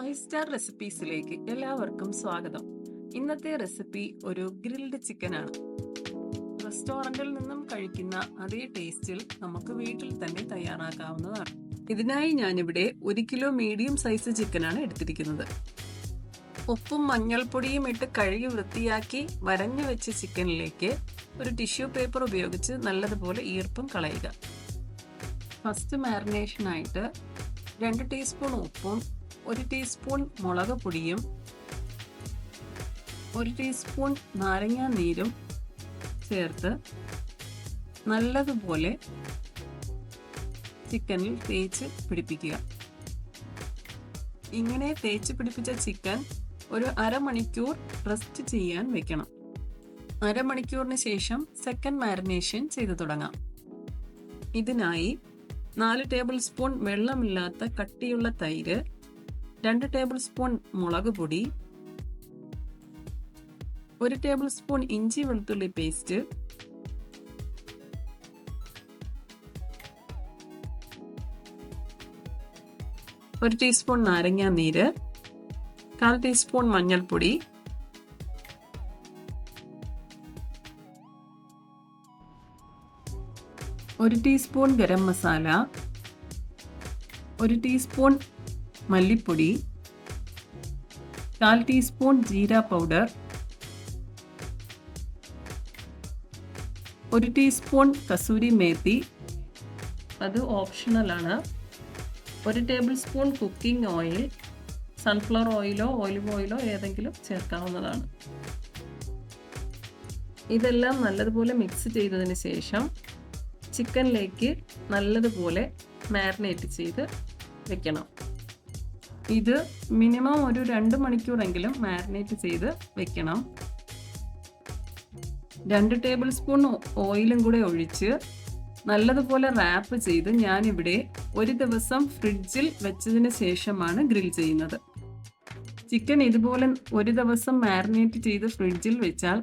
Five star റെസിപ്പീസിലേക്ക് എല്ലാവർക്കും സ്വാഗതം. ഇന്നത്തെ റെസിപ്പി ഒരു ഗ്രിൽഡ് ചിക്കൻ ആണ്. റെസ്റ്റോറന്റിൽ നിന്നും കഴിക്കുന്ന അതേ ടേസ്റ്റിൽ നമുക്ക് വീട്ടിൽ തന്നെ തയ്യാറാക്കാവുന്നതാണ്. ഇതിനായി ഞാനിവിടെ 1 കിലോ മീഡിയം സൈസ് ചിക്കനാണ് എടുത്തിരിക്കുന്നത്. ഉപ്പും മഞ്ഞൾപ്പൊടിയും ഇട്ട് കഴുകി വൃത്തിയാക്കി വരഞ്ഞു വെച്ച ചിക്കനിലേക്ക് ഒരു ടിഷ്യൂ പേപ്പർ ഉപയോഗിച്ച് നല്ലതുപോലെ ഈർപ്പം കളയുക. ഫസ്റ്റ് മാരിനേഷനായിട്ട് 2 ടീസ്പൂൺ ഉപ്പും 1 ടീസ്പൂൺ മുളക് പൊടിയും 1 ടീസ്പൂൺ നാരങ്ങാ നീരും ചേർത്ത് നല്ലതുപോലെ ചിക്കനിൽ തേച്ച് പിടിപ്പിക്കുക. ഇങ്ങനെ തേച്ച് പിടിപ്പിച്ച ചിക്കൻ ഒരു അരമണിക്കൂർ റെസ്റ്റ് ചെയ്യാൻ വെക്കണം. അരമണിക്കൂറിന് ശേഷം സെക്കൻഡ് മാരിനേഷൻ ചെയ്തു തുടങ്ങാം. ഇതിനായി 4 ടേബിൾ സ്പൂൺ വെള്ളമില്ലാത്ത കട്ടിയുള്ള തൈര്, 2 ടേബിൾ സ്പൂൺ മുളക് പൊടി, 1 ടേബിൾ സ്പൂൺ ഇഞ്ചി വെളുത്തുള്ളി പേസ്റ്റ്, 1 ടീസ്പൂൺ നാരങ്ങാ നീര്, 1/4 ടീസ്പൂൺ മഞ്ഞൾപ്പൊടി, 1 ടീസ്പൂൺ ഗരം മസാല, 1 ടീസ്പൂൺ മല്ലിപ്പൊടി, 1/4 teaspoon jeera powder, 1 teaspoon kasuri methi, അത് ഓപ്ഷണലാണ്, 1 table spoon cooking oil, sunflower ഓയിലോ ഒലിവ് ഓയിലോ ഏതെങ്കിലും ചേർക്കാവുന്നതാണ്. ഇതെല്ലാം നല്ലതുപോലെ മിക്സ് ചെയ്തതിന് ശേഷം ചിക്കനിലേക്ക് നല്ലതുപോലെ മാരിനേറ്റ് ചെയ്ത് വെക്കണം. ഇത് മിനിമം ഒരു 2 മണിക്കൂറെങ്കിലും മാരിനേറ്റ് ചെയ്ത് വെക്കണം. 2 ടേബിൾ സ്പൂൺ ഓയിലും കൂടെ ഒഴിച്ച് നല്ലതുപോലെ റാപ്പ് ചെയ്ത് ഞാനിവിടെ 1 ദിവസം ഫ്രിഡ്ജിൽ വെച്ചതിന് ശേഷമാണ് ഗ്രിൽ ചെയ്യുന്നത്. ചിക്കൻ ഇതുപോലെ 1 ദിവസം മാരിനേറ്റ് ചെയ്ത് ഫ്രിഡ്ജിൽ വെച്ചാൽ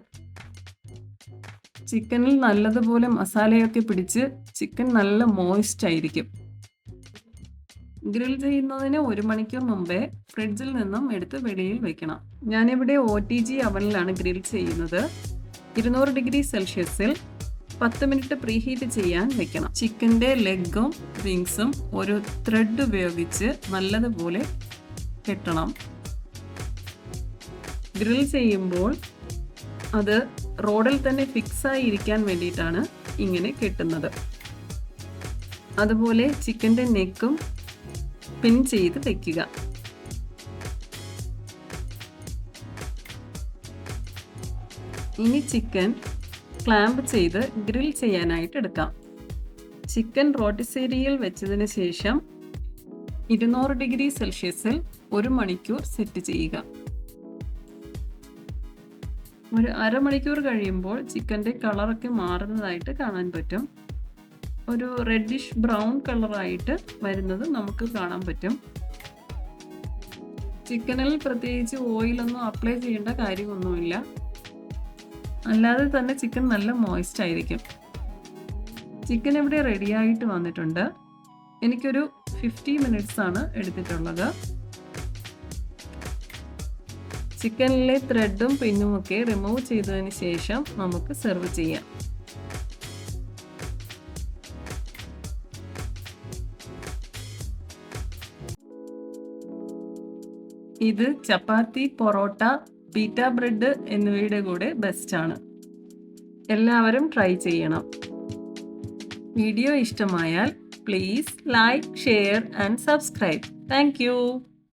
ചിക്കനിൽ നല്ലതുപോലെ മസാലയൊക്കെ പിടിച്ച് ചിക്കൻ നല്ല മോയിസ്റ്റ് ആയിരിക്കും. ഗ്രിൽ ചെയ്യുന്നതിന് 1 മണിക്കൂർ മുമ്പേ ഫ്രിഡ്ജിൽ നിന്നും എടുത്ത് വെളിയിൽ വെക്കണം. ഞാനിവിടെ OTG അവനിലാണ് ഗ്രിൽ ചെയ്യുന്നത്. 200 ഡിഗ്രി സെൽഷ്യസിൽ 10 മിനിറ്റ് പ്രീഹീറ്റ് ചെയ്യാൻ വെക്കണം. ചിക്കൻ്റെ ലെഗും വിങ്സും ഒരു ത്രെഡ് ഉപയോഗിച്ച് നല്ലതുപോലെ കെട്ടണം. ഗ്രിൽ ചെയ്യുമ്പോൾ അത് റോഡിൽ തന്നെ ഫിക്സായി ഇരിക്കാൻ വേണ്ടിയിട്ടാണ് ഇങ്ങനെ കെട്ടുന്നത്. അതുപോലെ ചിക്കൻ്റെ നെക്കും പിൻ ചെയ്ത് വെക്കുക. ഇനി ചിക്കൻ ക്ലാമ്പ് ചെയ്ത് ഗ്രിൽ ചെയ്യാനായിട്ട് എടുക്കാം. ചിക്കൻ റോട്ടിസേരിയയിൽ വെച്ചതിന് ശേഷം 200 ഡിഗ്രി സെൽഷ്യസിൽ 1 മണിക്കൂർ സെറ്റ് ചെയ്യുക. ഒരു അരമണിക്കൂർ കഴിയുമ്പോൾ ചിക്കൻ്റെ കളറൊക്കെ മാറുന്നതായിട്ട് കാണാൻ പറ്റും. ഒരു റെഡിഷ് ബ്രൗൺ കളറായിട്ട് വരുന്നത് നമുക്ക് കാണാൻ പറ്റും. ചിക്കനിൽ പ്രത്യേകിച്ച് ഓയിലൊന്നും അപ്ലൈ ചെയ്യേണ്ട കാര്യമൊന്നുമില്ല. അല്ലാതെ തന്നെ ചിക്കൻ നല്ല മോയിസ്റ്റ് ആയിരിക്കും. ചിക്കൻ ഇവിടെ റെഡിയായിട്ട് വന്നിട്ടുണ്ട്. എനിക്കൊരു 50 മിനിറ്റ്സ് ആണ് എടുത്തിട്ടുള്ളത്. ചിക്കനിലെ ത്രെഡും പിന്നും ഒക്കെ റിമൂവ് ചെയ്തതിന് ശേഷം നമുക്ക് സെർവ് ചെയ്യാം. ഇത് ചപ്പാത്തി, പൊറോട്ട, പീറ്റ ബ്രെഡ് എന്നിവയുടെ കൂടെ ബെസ്റ്റാണ്. എല്ലാവരും ട്രൈ ചെയ്യണം. വീഡിയോ ഇഷ്ടമായാൽ please like, share and subscribe. Thank you.